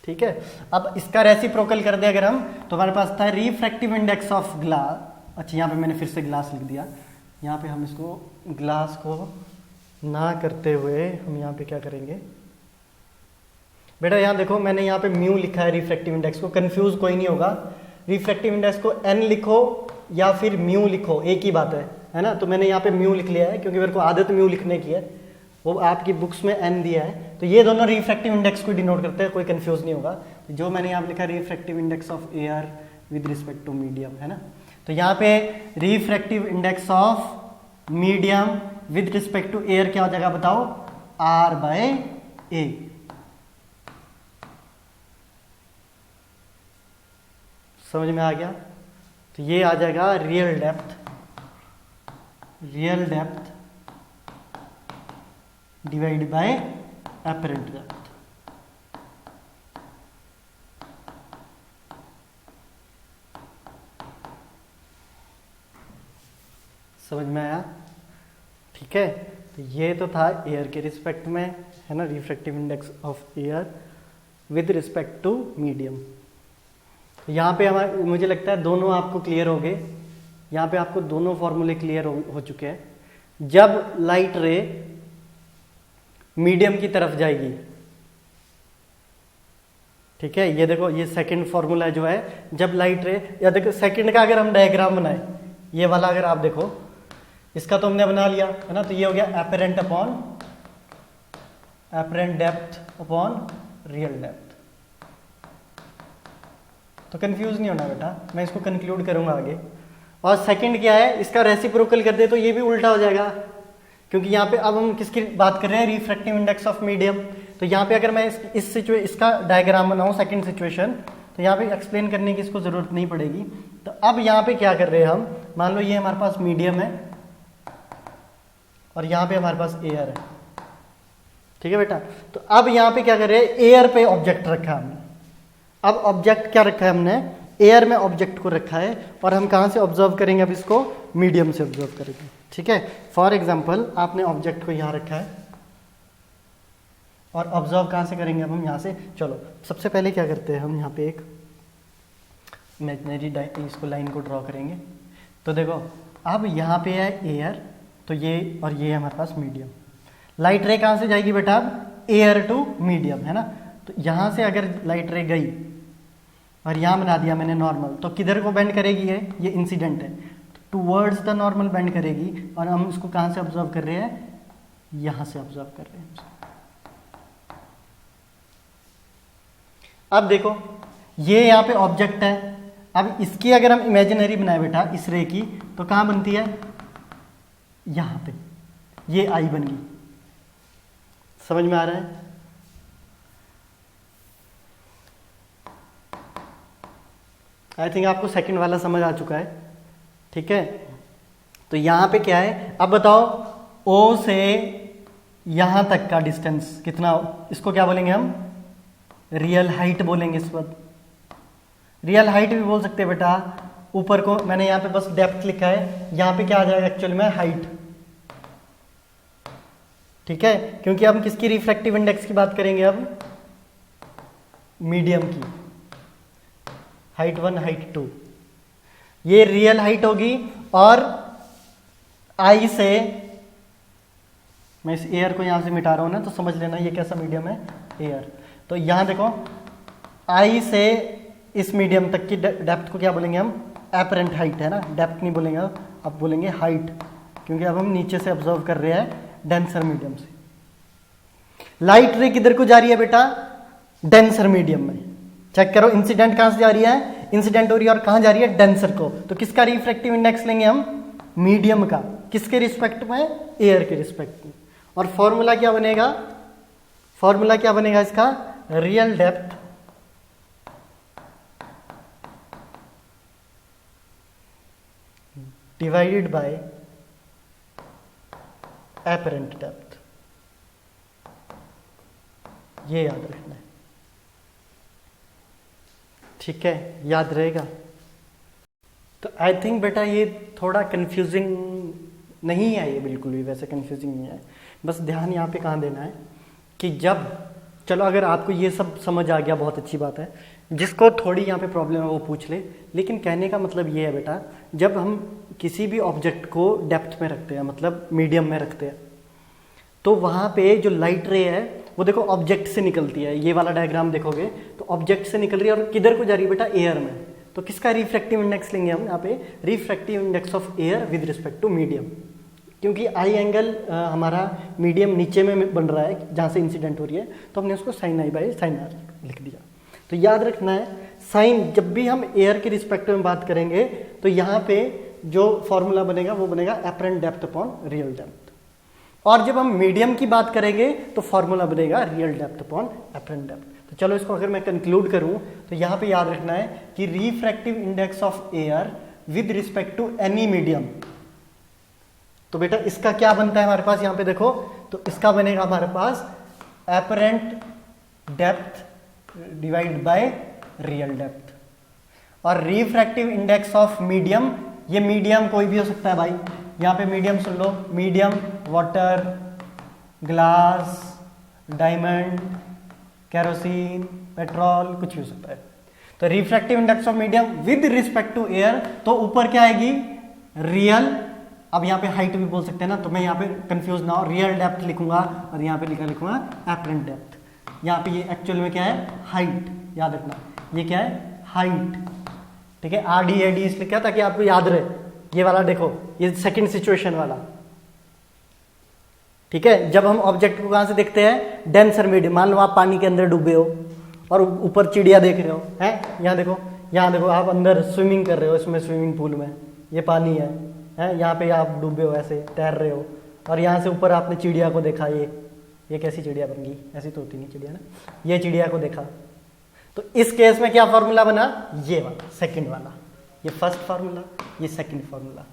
ठीक है, अब इसका रेसिप्रोकल कर दे अगर हम, तो हमारे पास था रिफ्रैक्टिव इंडेक्स ऑफ ग्लास। अच्छा यहाँ पे मैंने फिर से ग्लास लिख दिया, यहाँ पे हम इसको ग्लास को ना करते हुए हम यहाँ पे क्या करेंगे बेटा, यहाँ देखो मैंने यहाँ पे म्यू लिखा है रिफ्रैक्टिव इंडेक्स को, कंफ्यूज कोई नहीं होगा। रिफ्रैक्टिव इंडेक्स को एन लिखो या फिर म्यू लिखो, एक ही बात है ना। तो मैंने यहाँ पे म्यू लिख लिया है क्योंकि मेरे को आदत म्यू लिखने की है, वो आपकी बुक्स में एन दिया है, तो ये दोनों रिफ्रैक्टिव इंडेक्स को डिनोट करते हैं, कोई कंफ्यूज नहीं होगा। तो जो मैंने यहाँ लिखा refractive index of air with respect to medium, है ना। तो यहाँ पे refractive index of medium with respect to air क्या हो जाएगा बताओ, आर बाय ए। समझ में आ गया। तो ये आ जाएगा real depth divide bye apparent depth. समझ में आया, ठीक है। तो ये तो था एयर के रिस्पेक्ट में, है ना, refractive index of air with respect to medium. यहाँ पे हमारे मुझे लगता है दोनों आपको क्लियर हो गए, यहाँ पे आपको दोनों फॉर्मूले क्लियर हो चुके हैं। जब लाइट रे मीडियम की तरफ जाएगी, ठीक है, ये देखो ये सेकंड फॉर्मूला जो है, जब लाइट रे, या देखो सेकंड का अगर हम डायग्राम बनाए, ये वाला अगर आप देखो, इसका तो हमने बना लिया है ना, तो ये हो गया apparent depth upon real depth. तो कंफ्यूज नहीं होना बेटा, मैं इसको कंक्लूड करूंगा आगे। और सेकंड क्या है, इसका रेसिप्रोकल कर दे तो ये भी उल्टा हो जाएगा, क्योंकि यहाँ पे अब हम किसकी बात कर रहे हैं, रिफ्रैक्टिव इंडेक्स ऑफ मीडियम। तो यहाँ पे अगर मैं इसका डायग्राम बनाऊं सेकंड सिचुएशन, तो यहाँ पे एक्सप्लेन करने की इसको ज़रूरत नहीं पड़ेगी। तो अब यहाँ पे क्या कर रहे हैं हम, मान लो ये हमारे पास मीडियम है और यहाँ पे हमारे पास एयर है, ठीक है बेटा। तो अब यहाँ पे क्या कर रहे हैं, एयर पे ऑब्जेक्ट रखा हमने। अब ऑब्जेक्ट क्या रखा है हमने, एयर में ऑब्जेक्ट को रखा है, और हम कहाँ से ऑब्जर्व करेंगे, अब इसको मीडियम से ऑब्जर्व करेंगे, ठीक है। फॉर एग्जाम्पल आपने ऑब्जेक्ट को यहाँ रखा है और ऑब्जर्व कहाँ से करेंगे, अब हम यहाँ से। चलो सबसे पहले क्या करते हैं, हम यहाँ पे एक इमेजिनरी इसको लाइन को ड्रॉ करेंगे। तो देखो अब यहाँ पे है एयर, तो ये और ये हमारे पास मीडियम। लाइट रे कहाँ से जाएगी बेटा, अब एयर टू मीडियम, है ना। तो यहाँ से अगर लाइट रे गई और यहाँ बना दिया मैंने नॉर्मल, तो किधर को बेंड करेगी है, ये इंसिडेंट है, तो टूवर्ड्स द नॉर्मल बेंड करेगी। और हम इसको कहाँ से ऑब्जर्व कर रहे हैं, यहाँ से ऑब्जर्व कर रहे हैं। अब देखो ये यहाँ पे ऑब्जेक्ट है, अब इसकी अगर हम इमेजिनरी बनाए बेटा इस रे की, तो कहाँ बनती है, यहाँ पे, ये आई बन गई। समझ में आ रहा है। आई थिंक आपको सेकंड वाला समझ आ चुका है, ठीक है। तो यहाँ पे क्या है, अब बताओ ओ से यहाँ तक का डिस्टेंस कितना, इसको क्या बोलेंगे हम, रियल हाइट बोलेंगे। इस वक्त रियल हाइट भी बोल सकते हैं बेटा। ऊपर को मैंने यहाँ पे बस डेप्थ लिखा है, यहाँ पे क्या आ जाएगा एक्चुअल में, हाइट, ठीक है। क्योंकि हम किसकी रिफ्रैक्टिव इंडेक्स की बात करेंगे, अब मीडियम की, हाइट 1 हाइट 2, ये रियल हाइट होगी। और आई से, मैं इस एयर को यहां से मिटा रहा हूं ना, तो समझ लेना ये कैसा मीडियम है, एयर। तो यहां देखो आई से इस मीडियम तक की डेप्थ को क्या बोलेंगे हम, एपरेंट हाइट, है ना। डेप्थ नहीं बोलेंगे, अब बोलेंगे हाइट, क्योंकि अब हम नीचे से ऑब्जर्व कर रहे हैं डेंसर मीडियम से। लाइट रे किधर को जा रही है बेटा, डेंसर मीडियम में। चेक करो इंसिडेंट कहां से जा रही है, इंसिडेंट हो रही है, और कहां जा रही है, डेंसर को। तो किसका रिफ्रैक्टिव इंडेक्स लेंगे हम, मीडियम का। किसके रिस्पेक्ट में, एयर के रिस्पेक्ट में। और फॉर्मूला क्या बनेगा, फॉर्मूला क्या बनेगा इसका, real depth divided by apparent depth, ये याद रखना है, ठीक है, याद रहेगा। तो आई थिंक बेटा ये थोड़ा कंफ्यूजिंग नहीं है, ये बिल्कुल भी वैसे कंफ्यूजिंग नहीं है। बस ध्यान यहाँ पे कहाँ देना है कि जब, चलो अगर आपको ये सब समझ आ गया बहुत अच्छी बात है, जिसको थोड़ी यहाँ पे प्रॉब्लम है वो पूछ ले। लेकिन कहने का मतलब ये है बेटा, जब हम किसी भी ऑब्जेक्ट को डेप्थ में रखते हैं, मतलब मीडियम में रखते हैं, तो वहाँ पे जो लाइट रे है वो देखो ऑब्जेक्ट से निकलती है। ये वाला डायग्राम देखोगे तो ऑब्जेक्ट से निकल रही है, और किधर को जा रही है बेटा, एयर में। तो किसका रिफ्रैक्टिव इंडेक्स लेंगे हम यहाँ पे, refractive index of air with respect to medium. क्योंकि आई एंगल हमारा मीडियम नीचे में बन रहा है जहाँ से इंसिडेंट हो रही है, तो हमने उसको sine i by sine r लिख दिया। तो याद रखना है, साइन जब भी हम एयर के रिस्पेक्ट में बात करेंगे तो यहाँ पे जो फॉर्मूला बनेगा वो बनेगा apparent depth upon real depth. और जब हम मीडियम की बात करेंगे तो फॉर्मूला बनेगा real depth upon apparent depth. तो चलो इसको अगर मैं कंक्लूड करूं तो यहाँ पे याद रखना है कि refractive index of air with respect to any medium, तो बेटा इसका क्या बनता है हमारे पास, यहाँ पे देखो, तो इसका बनेगा हमारे पास apparent depth divide by real depth. और रिफ्रैक्टिव इंडेक्स ऑफ मीडियम, ये मीडियम कोई भी हो सकता है भाई, यहाँ पे मीडियम सुन लो, medium water, glass, diamond, kerosene, petrol, कुछ भी हो सकता है। तो refractive index of medium with respect to air, तो ऊपर क्या आएगी, रियल। अब यहाँ पे हाइट भी बोल सकते हैं ना, तो मैं यहाँ पे कंफ्यूज ना हो, रियल डेप्थ लिखूंगा और यहाँ पे लिखूंगा एपरेंट डेप्थ। यहाँ पे ये एक्चुअल में क्या है, हाइट, याद रखना ये क्या है, हाइट, ठीक है। RDAD इसलिए क्या, ताकि आपको याद रहे। ये वाला देखो, ये सेकंड सिचुएशन वाला, ठीक है। जब हम ऑब्जेक्ट को कहां से देखते हैं, डेंसर मीडियम। मान लो आप पानी के अंदर डूबे हो और ऊपर चिड़िया देख रहे हो, हैं, यहाँ देखो, यहाँ देखो, आप अंदर स्विमिंग कर रहे हो, इसमें स्विमिंग पूल में ये पानी है, यहाँ पे आप डूबे हो, ऐसे तैर रहे हो, और यहाँ से ऊपर आपने चिड़िया को देखा। ये कैसी चिड़िया बन गई, ऐसी तो होती नहीं चिड़िया ना, ये चिड़िया को देखा। तो इस केस में क्या फॉर्मूला बना, ये वाला सेकंड वाला, ये फर्स्ट फार्मूला, ये सेकंड फार्मूला,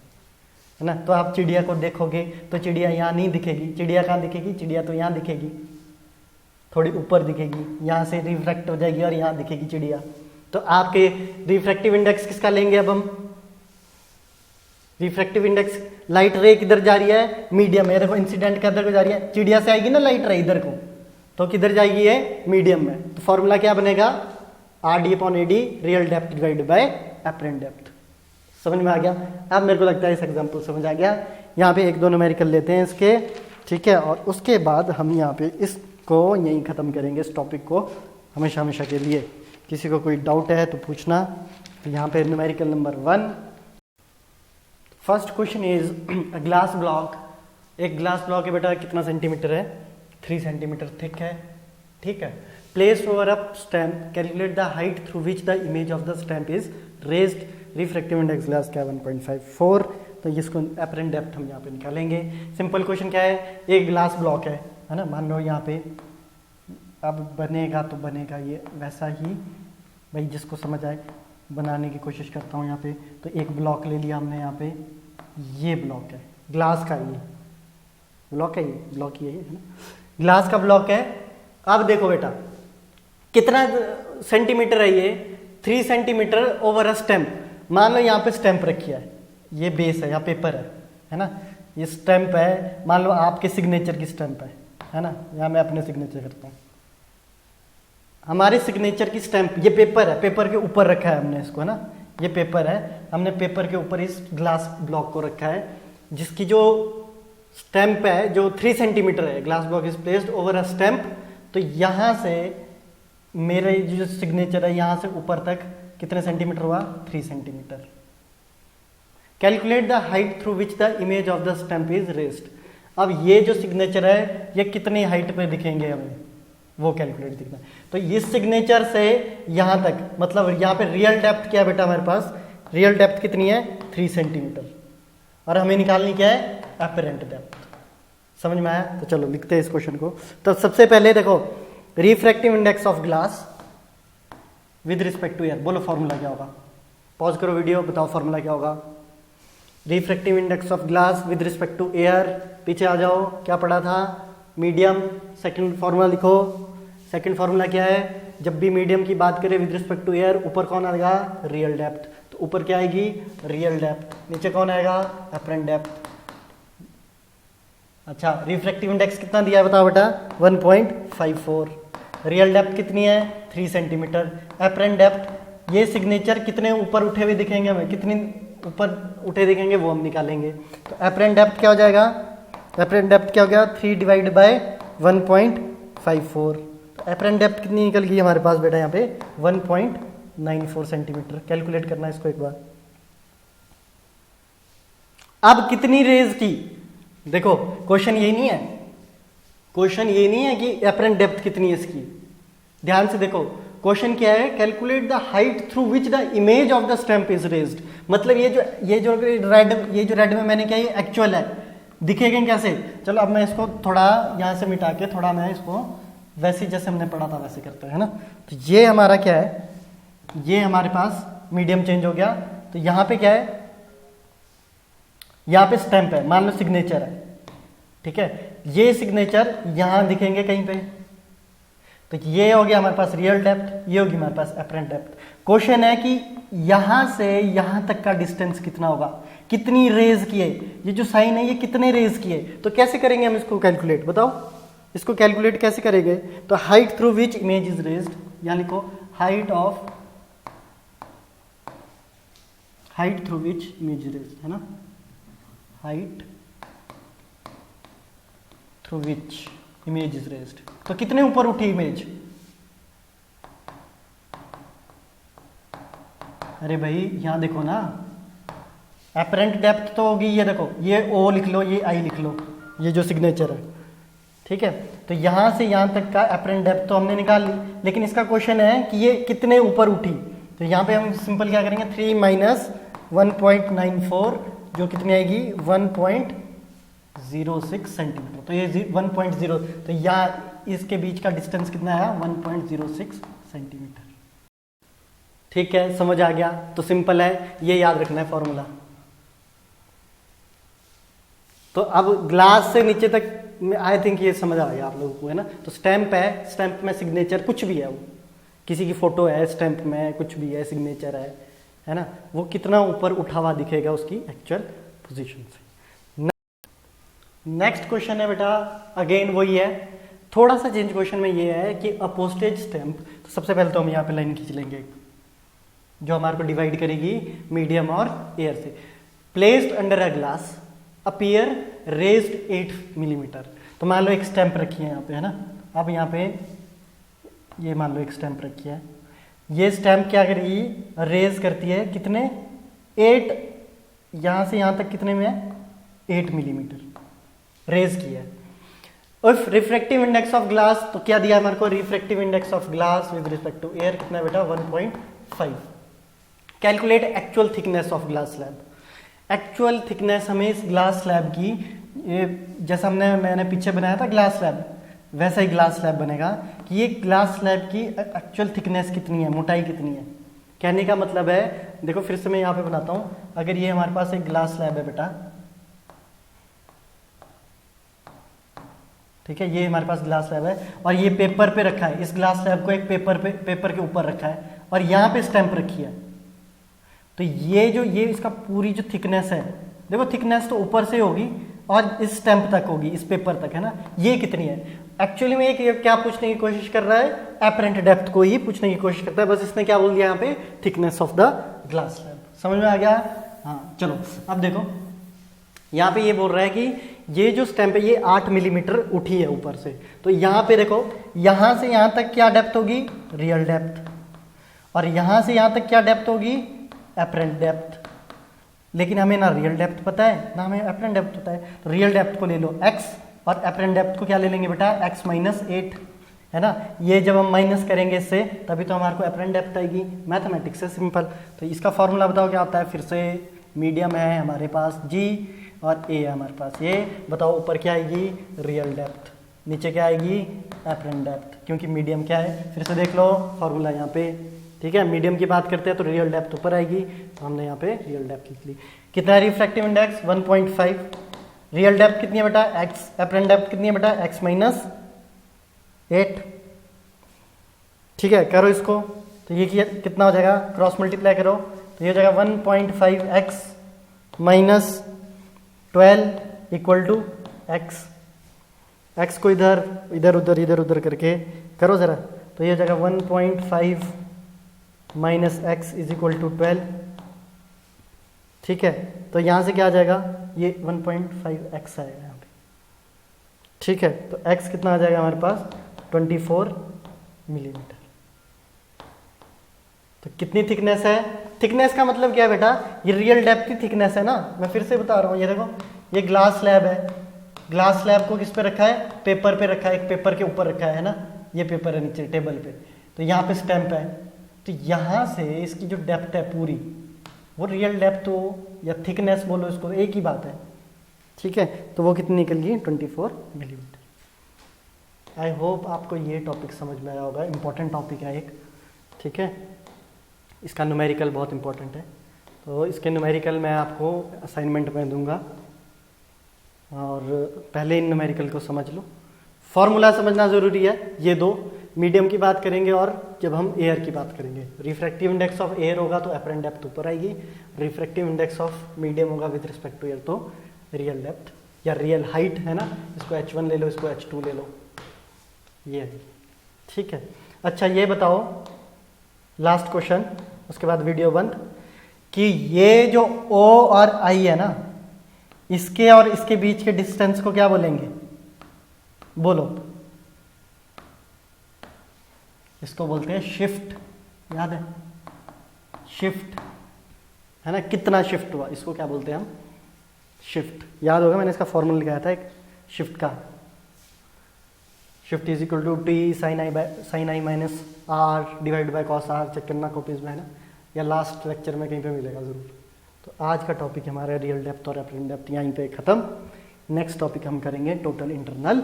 है ना। तो आप चिड़िया को देखोगे तो चिड़िया यहाँ नहीं दिखेगी, चिड़िया कहाँ दिखेगी, चिड़िया तो यहाँ दिखेगी, थोड़ी ऊपर दिखेगी, यहाँ से रिफ्रैक्ट हो जाएगी और यहाँ दिखेगी चिड़िया। तो आपके रिफ्रैक्टिव इंडेक्स किसका लेंगे अब हम, रिफ्रैक्टिव इंडेक्स, लाइट रे किधर जा रही है, मीडियम में, देखो इंसिडेंट किधर को जा रही है, चिड़िया से आएगी ना लाइट रे इधर को, तो किधर जाएगी ये, मीडियम में। तो फॉर्मूला क्या बनेगा, R D upon A D real depth divided by apparent depth. समझ में आ गया। अब मेरे को लगता है इस एग्जांपल समझ आ गया। यहाँ पे एक दो न्यूमेरिकल लेते हैं इसके, ठीक है, और उसके बाद हम यहाँ पे इसको यहीं ख़त्म करेंगे, इस टॉपिक को हमेशा हमेशा के लिए। किसी को कोई डाउट है तो पूछना। तो यहाँ पे numerical number 1, first question is a glass block. एक ग्लास ब्लॉक है बेटा, कितना सेंटीमीटर है, 3 सेंटीमीटर थिक है, ठीक है। Placed over a stamp, calculate the height through which the image of the stamp is raised, refractive index glass का 1.54। तो इसको एपरेंट डेप्थ हम यहाँ पे निकालेंगे। सिंपल क्वेश्चन क्या है, एक ग्लास ब्लॉक है ना, मान लो यहाँ पे, अब बनेगा तो बनेगा ये वैसा ही, भाई जिसको समझ आए बनाने की कोशिश करता हूँ यहाँ पे। तो एक ब्लॉक ले लिया हमने यहाँ पे, ये ब्लॉक है ग्लास का, ये ब्लॉक है, ये ब्लॉक ही है ना, ग्लास का ब्लॉक है। अब देखो बेटा कितना सेंटीमीटर है ये, 3 सेंटीमीटर ओवर अ स्टैम्प। मान लो यहाँ पे स्टैम्प रखी है, ये बेस है या पेपर है ना, ये स्टैम्प है, मान लो आपके सिग्नेचर की स्टैम्प है ना, यहाँ मैं अपने सिग्नेचर करता हूँ, हमारे सिग्नेचर की स्टैम्प, ये पेपर है, पेपर के ऊपर रखा है हमने इसको, है ना, ये पेपर है, हमने पेपर के ऊपर इस ग्लास ब्लॉक को रखा है, जिसकी जो स्टैम्प है जो 3 सेंटीमीटर है, glass block is placed over a stamp. तो यहाँ से मेरे जो सिग्नेचर है यहाँ से ऊपर तक कितने सेंटीमीटर हुआ, 3 centimetre. Calculate the height through which the image of the stamp is raised. अब ये जो सिग्नेचर है ये कितनी हाइट पे दिखेंगे हमें, वो कैलकुलेट दिखना। तो इस सिग्नेचर से यहाँ तक, मतलब यहाँ पे रियल डेप्थ क्या है बेटा हमारे पास, रियल डेप्थ कितनी है, 3 सेंटीमीटर, और हमें निकालनी क्या है, एपरेंट डेप्थ। समझ में आया। तो चलो लिखते हैं इस क्वेश्चन को। तो सबसे पहले देखो, refractive index of glass with respect to air, बोलो फॉर्मूला क्या होगा, पॉज करो वीडियो, बताओ फॉर्मूला क्या होगा। Refractive index of glass with respect to air, पीछे आ जाओ, क्या पढ़ा था, मीडियम। सेकंड फॉर्मूला लिखो, सेकंड फॉर्मूला क्या है, जब भी मीडियम की बात करें विद रिस्पेक्ट टू एयर, ऊपर कौन आएगा, रियल डेप्थ, तो ऊपर क्या आएगी, रियल डेप्थ, नीचे कौन आएगा, एपरेंट डेप्थ। अच्छा, रिफ्रैक्टिव इंडेक्स कितना दिया है बताओ बेटा, 1.54, रियल डेप्थ कितनी है, 3 सेंटीमीटर, एपरेंट डेप्थ, ये सिग्नेचर कितने ऊपर उठे हुए दिखेंगे हमें, कितने ऊपर उठे दिखेंगे वो हम निकालेंगे। तो एपरेंट डेप्थ क्या हो जाएगा, एपरेंट डेप्थ क्या हो गया, 3 डिवाइड बाय 1.54। तो एपरेंट डेप्थ कितनी निकल गई हमारे पास बेटा यहाँ पे, 1.94 सेंटीमीटर। कैलकुलेट करना है इसको एक बार। अब कितनी रेज की, देखो क्वेश्चन यही नहीं है, क्वेश्चन ये नहीं है कि एपरेंट डेप्थ कितनी है इसकी, ध्यान से देखो क्वेश्चन क्या है, calculate the height through which the image of the stamp is raised. मतलब ये जो रेड में मैंने क्या, ये एक्चुअल है, दिखेगा कैसे। चलो अब मैं इसको थोड़ा यहाँ से मिटा के, थोड़ा मैं इसको वैसे जैसे हमने पढ़ा था वैसे करते हैं, है ना। तो ये हमारा क्या है, ये हमारे पास मीडियम चेंज हो गया। तो यहाँ पे क्या है, यहाँ पे स्टैम्प है, मान लो सिग्नेचर है, ठीक है, ये सिग्नेचर यहाँ दिखेंगे कहीं पे। तो ये हो गया हमारे पास रियल डेप्थ, ये होगी हमारे पास एपरेंट डेप्थ। क्वेश्चन है कि यहां से यहां तक का डिस्टेंस कितना होगा, कितनी रेज किए, ये जो साइन है ये कितने रेज किए। तो कैसे करेंगे हम इसको कैलकुलेट, बताओ इसको कैलकुलेट कैसे करेंगे। तो height through which image is raised, यहां लिखो height through which image is raised, है ना, height through which image is raised. तो कितने ऊपर उठी इमेज, अरे भाई यहां देखो ना, एपरेंट डेप्थ तो होगी, ये देखो, ये ओ लिख लो, ये आई लिख लो, ये जो सिग्नेचर है, ठीक है। तो यहां से यहां तक का एपरेंट डेप्थ तो हमने निकाल ली, लेकिन इसका क्वेश्चन है कि ये कितने ऊपर उठी। तो यहां पे हम सिंपल क्या करेंगे, 3 माइनस 1.94 जो कितनी आएगी, 1.06 सेंटीमीटर। तो ये 1.0, तो यहाँ इसके बीच का डिस्टेंस कितना आया, 1.06 सेंटीमीटर। ठीक है, समझ आ गया? तो सिंपल है, ये याद रखना है फॉर्मूला। तो अब ग्लास से नीचे तक आई थिंक ये समझ आ गया आप लोगों को, है ना? तो स्टैंप है, स्टैंप में सिग्नेचर कुछ भी है, वो किसी की फोटो है स्टैंप में, कुछ भी है, सिग्नेचर है ना? वो कितना ऊपर उठा हुआ दिखेगा उसकी एक्चुअल पोजीशन से। नेक्स्ट क्वेश्चन है बेटा, अगेन वही है, थोड़ा सा चेंज क्वेश्चन में ये है कि अ पोस्टेज स्टैंप। तो सबसे पहले तो हम यहाँ पे लाइन खींच लेंगे जो हमारे को डिवाइड करेगी मीडियम और एयर से। Placed under a glass appear raised 8 millimetre. तो मान लो एक स्टैंप रखी है यहाँ पे, है ना? अब यहाँ पे ये मान लो एक स्टैंप रखी है, ये स्टैंप क्या करेगी, रेज करती है कितने, 8, यहाँ से यहाँ तक कितने में है, 8 मिलीमीटर रेज किया है। और रिफ्रैक्टिव इंडेक्स ऑफ ग्लास, तो क्या दिया हमारे को, refractive index of glass with respect to air कितना बेटा, 1.5। Calculate actual thickness of glass slab. Actual thickness हमें इस ग्लास स्लैब की, ये जैसा मैंने पीछे बनाया था ग्लास स्लैब, वैसा ही ग्लास स्लैब बनेगा कि ये ग्लास स्लैब की एक्चुअल थिकनेस कितनी है, मोटाई कितनी है। कहने का मतलब है, देखो फिर से मैं यहाँ पे बनाता हूँ, अगर ये हमारे पास एक ग्लास स्लैब है बेटा, ठीक है, ये हमारे पास ग्लास स्लैब है और ये पेपर पे रखा है, इस ग्लास स्लैब को एक पेपर के ऊपर रखा है और यहाँ पे स्टैंप रखी है। तो ये इसका पूरी जो थिकनेस है, देखो थिकनेस तो ऊपर से होगी और इस स्टैंप तक होगी, इस पेपर तक, है ना? ये कितनी है एक्चुअली में, ये क्या पूछने की कोशिश कर रहा है, एपरेंट डेप्थ को ही पूछने की कोशिश करता है, बस इसने क्या बोल दिया यहाँ पे, thickness of the glass slab. समझ में आ गया? हाँ चलो अब देखो, यहाँ पे ये बोल रहा है कि ये जो स्टैंप है ये 8 मिलीमीटर उठी है ऊपर से। तो यहाँ पे देखो, यहाँ से यहाँ तक क्या डेप्थ होगी, रियल डेप्थ, और यहाँ से यहाँ तक क्या डेप्थ होगी, एपरेंट डेप्थ। लेकिन हमें ना रियल डेप्थ पता है ना हमें एपरेंट डेप्थ पता है, तो रियल डेप्थ को ले लो x और एपरेंट डेप्थ को क्या ले लेंगे बेटा, x माइनस 8, है ना? ये जब हम माइनस करेंगे इससे तभी तो हमारे को एपरेंट डेप्थ आएगी, मैथमेटिक्स है सिंपल। तो इसका फॉर्मूला बताओ क्या होता है, फिर से मीडियम है हमारे पास g और a है हमारे पास, ये बताओ ऊपर क्या आएगी, रियल डेप्थ, नीचे क्या आएगी, एपरेंट डेप्थ, क्योंकि मीडियम क्या है, फिर से देख लो फॉर्मूला यहाँ पे, ठीक है? मीडियम की बात करते हैं तो रियल डेप्थ ऊपर आएगी, तो हमने यहाँ पे रियल डेप्थ लिख ली। कितना है रिफ्रैक्टिव इंडेक्स, 1.5। रियल डेप्थ कितनी है बेटा, x। एपरेंट डेप्थ कितनी है बेटा, x माइनस 8। ठीक है, करो इसको, तो ये कितना हो जाएगा, क्रॉस मल्टीप्लाई करो तो ये हो जाएगा 1.5x minus 12 equal to x। x को इधर उधर करके करो जरा, तो ये हो जाएगा 1.5 minus x is equal to 12। ठीक है, तो यहाँ से क्या आ जाएगा, ये 1.5x आएगा यहाँ पे। ठीक है, तो x कितना आ जाएगा हमारे पास, 24 मिलीमीटर। तो कितनी थिकनेस है, थिकनेस का मतलब क्या है बेटा, ये रियल डेप्थ की थिकनेस है ना। मैं फिर से बता रहा हूँ, ये देखो ये ग्लास स्लैब है, ग्लास स्लैब को किस पे रखा है, पेपर पे रखा है, एक पेपर के ऊपर रखा है ना, ये पेपर है नीचे टेबल पे, तो यहाँ पे स्टैंप है, तो यहाँ से इसकी जो डेप्थ है पूरी, वो रियल डेप्थ हो या थिकनेस बोलो इसको, एक ही बात है। ठीक है, तो वो कितनी निकल गई, 24 मिलीमीटर। आई होप आपको ये टॉपिक समझ में आया होगा, इंपॉर्टेंट टॉपिक है एक। ठीक है, इसका न्यूमेरिकल बहुत इंपॉर्टेंट है, तो इसके न्यूमेरिकल मैं आपको असाइनमेंट में दूंगा, और पहले इन न्यूमेरिकल को समझ लो। फॉर्मूला समझना ज़रूरी है, ये दो, मीडियम की बात करेंगे और जब हम एयर की बात करेंगे, रिफ्रैक्टिव इंडेक्स ऑफ एयर होगा तो एपरेंट डेप्थ ऊपर आएगी, रिफ्रैक्टिव इंडेक्स ऑफ मीडियम होगा विद रिस्पेक्ट टू एयर तो रियल डेप्थ या रियल हाइट, है ना, इसको h1 ले लो, इसको h2 ले लो, ये है। ठीक है, अच्छा ये बताओ लास्ट क्वेश्चन, उसके बाद वीडियो बंद, कि ये जो O और I है ना, इसके और इसके बीच के डिस्टेंस को क्या बोलेंगे, बोलो। इसको बोलते हैं शिफ्ट, याद है, शिफ्ट है ना, कितना शिफ्ट हुआ, इसको क्या बोलते हैं हम, शिफ्ट। याद होगा मैंने इसका फॉर्मूला लगाया था एक शिफ्ट का, shift is equal to t sine i minus r divide by cos r. Check करना कॉपीज में, है ना, या लास्ट लेक्चर में कहीं पे मिलेगा ज़रूर। तो आज का टॉपिक हमारा रियल डेप्थ और एपरेंट डेप्थ यहीं पे ख़त्म। नेक्स्ट टॉपिक हम करेंगे total internal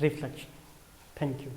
reflection. Thank you.